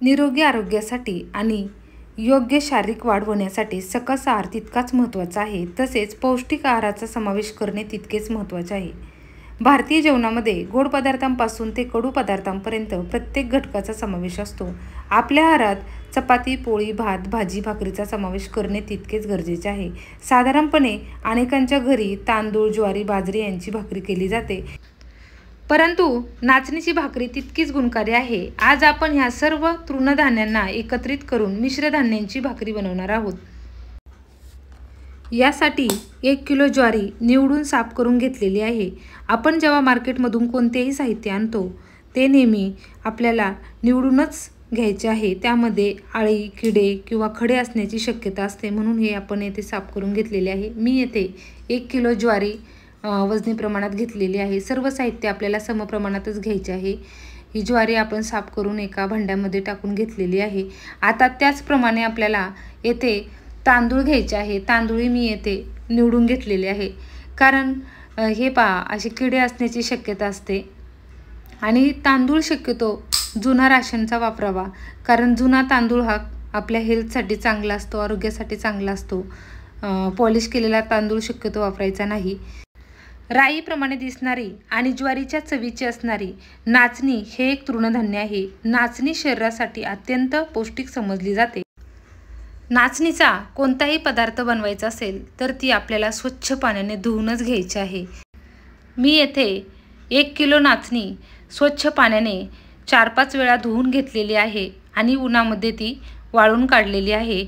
निरोगी आरोग्यासाठी आणि योग्य शारीरिक वाढ होण्यासाठी सकस आहार तितकाच महत्त्वाचा आहे, तसेच पौष्टिक आहाराचा समावेश करणे तितकेच महत्त्वाचे आहे. भारतीय जेवणामध्ये गोड पदार्थांपासून ते कडू पदार्थांपर्यंत प्रत्येक घटकाचा समावेश असतो. आपल्या आहारात चपाती, पोळी, भात, भाजी, भाकरीचा समावेश करणे तितकेच गरजेचे आहे. साधारणपणे अनेकांच्या घरी तांदूळ, ज्वारी, बाजरी यांची भाकरी केली जाते, परंतु नाचणीची भाकरी तितकीच गुणकारी आहे. आज आपण ह्या सर्व तृणधान्यांना एकत्रित करून मिश्र धान्यांची भाकरी बनवणार आहोत. यासाठी 1 किलो ज्वारी निवडून साफ करून घेतलेली आहे. आपण जेव्हा मार्केटमधून कोणतेही साहित्य आणतो ते नेहमी आपल्याला निवडूनच घ्यायचे आहे. त्यामध्ये आळी, किडे किंवा खडे असण्याची शक्यता असते, म्हणून हे आपण येथे साफ करून घेतलेले आहे. मी येथे 1 किलो ज्वारी वजनी प्रमाणात घेतलेली आहे. सर्व साहित्य आपल्याला समप्रमाणातच घ्यायचे आहे. ही ज्वारी आपण साफ करून एका भांड्यामध्ये टाकून घेतलेली आहे. आता त्याचप्रमाणे आपल्याला येथे तांदूळ घ्यायचे आहे. तांदूळही मी येथे निवडून घेतलेले आहे, कारण हे पहा असे किडे असण्याची शक्यता असते. आणि तांदूळ शक्यतो जुना राशनचा वापरावा, कारण जुना तांदूळ हा आपल्या हेल्थसाठी चांगला असतो, आरोग्यासाठी चांगला असतो. पॉलिश केलेला तांदूळ शक्यतो वापरायचा नाही. राईप्रमाणे दिसणारी आणि ज्वारीच्या चवीची असणारी नाचणी हे एक तृणधान्य आहे. नाचणी शरीरासाठी अत्यंत पौष्टिक समजली जाते. नाचणीचा कोणताही पदार्थ बनवायचा असेल तर ती आपल्याला स्वच्छ पाण्याने धुवूनच घ्यायची आहे. मी येथे 1 किलो नाचणी स्वच्छ पाण्याने 4-5 वेळा धुवून घेतलेली आहे आणि उन्हामध्ये ती वाळून काढलेली आहे.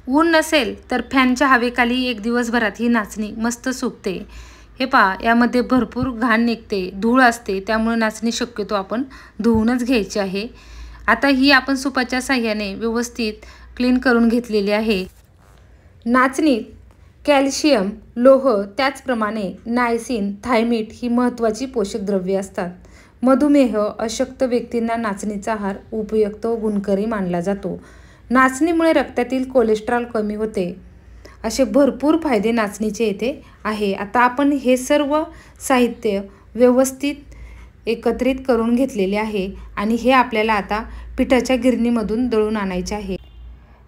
ऊन नसेल तर फॅनच्या हवेखाली 1 दिवसभरात ही नाचणी मस्त सुकते. हे पहा, यामध्ये भरपूर घाण निघते, धूळ असते, त्यामुळे नाचणी शक्यतो आपण धुवूनच घ्यायची आहे. आता ही आपण सुपाच्या साह्याने व्यवस्थित क्लीन करून घेतलेली आहे. नाचणीत कॅल्शियम, लोह, त्याचप्रमाणे नायसिन, थायमिट ही महत्त्वाची पोषक द्रव्ये असतात. मधुमेह, अशक्त व्यक्तींना नाचणीचा आहार उपयुक्त व गुणकारी मानला जातो. नाचणीमुळे रक्तातील कोलेस्ट्रॉल कमी होते. असे भरपूर फायदे नाचणीचे येथे आहे. आता आपण हे सर्व साहित्य व्यवस्थित एकत्रित करून घेतलेले आहे आणि हे आपल्याला आता पिठाच्या गिरणीमधून दळून आणायचे आहे.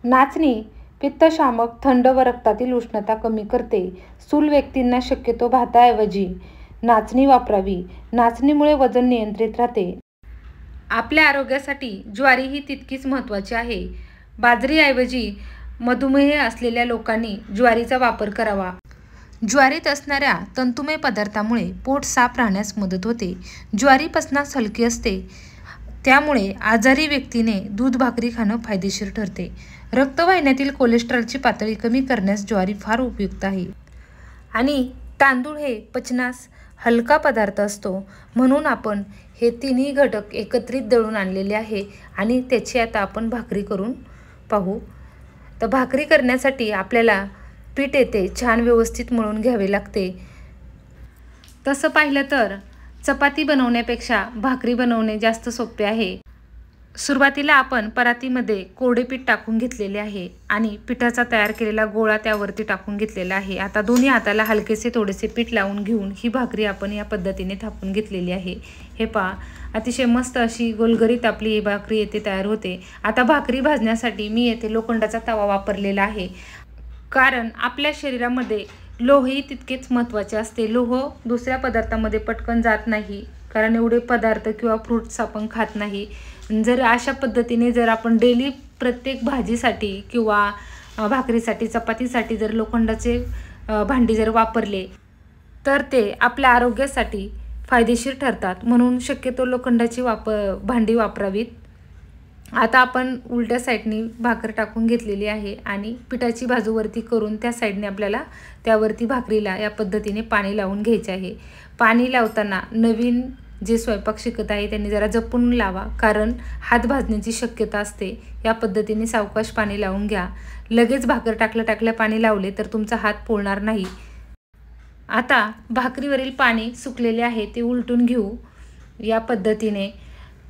नाचणी पित्तशामक, थंड व रक्तातील उष्णता कमी करते. स्थूल व्यक्तींना शक्यतो भाताऐवजी नाचणी वापरावी. नाचणीमुळे वजन नियंत्रित राहते. आपल्या आरोग्यासाठी ज्वारी ही तितकीच महत्त्वाची आहे. बाजरीऐवजी मधुमेह असलेल्या लोकांनी ज्वारीचा वापर करावा. ज्वारीत असणाऱ्या तंतुमय पदार्थामुळे पोट साफ राहण्यास मदत होते. ज्वारी पचनास हलकी असते, त्यामुळे आजारी व्यक्तीने दूध भाकरी खाणं फायदेशीर ठरते. रक्तवाहिन्यातील कोलेस्ट्रॉलची पातळी कमी करण्यास ज्वारी फार उपयुक्त आहे. आणि तांदूळ हे पचनास हलका पदार्थ असतो, म्हणून आपण हे तिन्ही घटक एकत्रित दळून आणलेले आहे आणि त्याची आता आपण भाकरी करून पाहू. तर भाकरी करण्यासाठी आपल्याला पीठ येते छान व्यवस्थित मळून घ्यावे लागते. तसं पाहिलं तर चपाती बनवण्यापेक्षा भाकरी बनवणे जास्त सोपे आहे. सुरुवातीला आपण परातीमध्ये कोरडे पीठ टाकून घेतलेले आहे आणि पिठाचा तयार केलेला गोळा त्यावरती टाकून घेतलेला आहे. आता दोन्ही हाताला हलकेसे थोडेसे पीठ लावून घेऊन ही भाकरी आपण या पद्धतीने थापून घेतलेली आहे. हे पहा, अतिशय मस्त अशी गोलगरीत आपली ही भाकरी येथे तयार होते. आता भाकरी भाजण्यासाठी मी येथे लोखंडाचा तवा वापरलेला आहे, कारण आपल्या शरीरामध्ये लोहही तितकेच महत्त्वाचे असते. लोह दुसऱ्या पदार्थामध्ये पटकन जात नाही, कारण एवढे पदार्थ किंवा फ्रूट्स आपण खात नाही. जर अशा पद्धतीने जर आपण डेली प्रत्येक भाजीसाठी किंवा भाकरीसाठी, चपातीसाठी जर लोखंडाचे भांडी जर वापरले तर ते आपल्या आरोग्यासाठी फायदेशीर ठरतात, म्हणून शक्यतो लोखंडाची भांडी वापरावीत. आता आपण उलट्या साईडनी भाकर टाकून घेतलेली आहे आणि पिठाची बाजूवरती करून त्या साईडने आपल्याला त्यावरती भाकरीला या पद्धतीने पाणी लावून घ्यायचे आहे. पाणी लावताना नवीन जे स्वयंपाक शिकत आहे त्यांनी जरा जपून लावा, कारण हात भाजण्याची शक्यता असते. या पद्धतीने सावकाश पाणी लावून घ्या. लगेच भाकर टाकल्या पाणी लावले तर तुमचा हात पोळणार नाही. आता भाकरीवरील पाणी सुकलेले आहे ते उलटून घेऊ या पद्धतीने.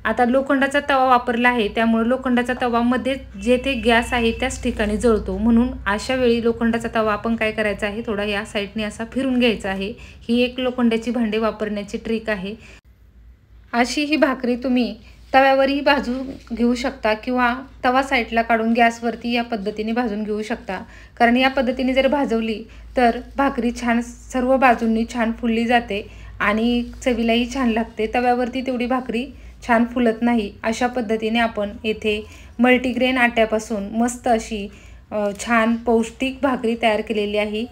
आता लोखंडाचा तवा वापरला आहे, त्यामुळे लोखंडाचा तवामध्ये जेथे गॅस आहे त्याच ठिकाणी जळतो, म्हणून अशा वेळी लोखंडाचा तवा आपण काय करायचा आहे, थोडा या साईडने असा फिरून घ्यायचा आहे. ही एक लोखंडाची भांडे वापरण्याची ट्रिक आहे. अशी ही भाकरी तुम्ही तव्यावरही भाजून घेऊ शकता किंवा तवा साईडला काढून गॅसवरती या पद्धतीने भाजून घेऊ शकता. कारण या पद्धतीने जर भाजवली तर भाकरी छान सर्व बाजूंनी छान फुलली जाते आणि चवीलाही छान लागते. तव्यावरती तेवढी भाकरी छान फुलत नाही. अशा पद्धतीने आपण येथे मल्टीग्रेन आट्यापासून मस्त अशी छान पौष्टिक भाकरी तयार केलेली आहे.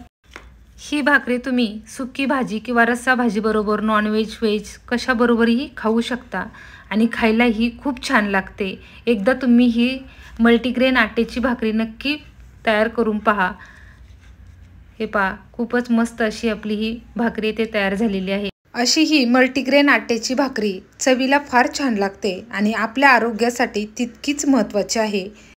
ही भाकरी तुम्ही सुकी भाजी किंवा रस्सा भाजी बरोबर, नॉनव्हेज व्हेज कशाबरोबरही खाऊ शकता आणि खायलाही खूप छान लागते. एकदा तुम्ही ही मल्टीग्रेन आट्याची भाकरी नक्की तयार करून पहा. हे पहा, खूपच मस्त अशी आपली ही भाकरी इथे तयार झालेली आहे. अशी ही मल्टीग्रेन आट्याची भाकरी चवीला फार छान लागते आणि आपल्या आरोग्यासाठी तितकीच महत्त्वाची आहे.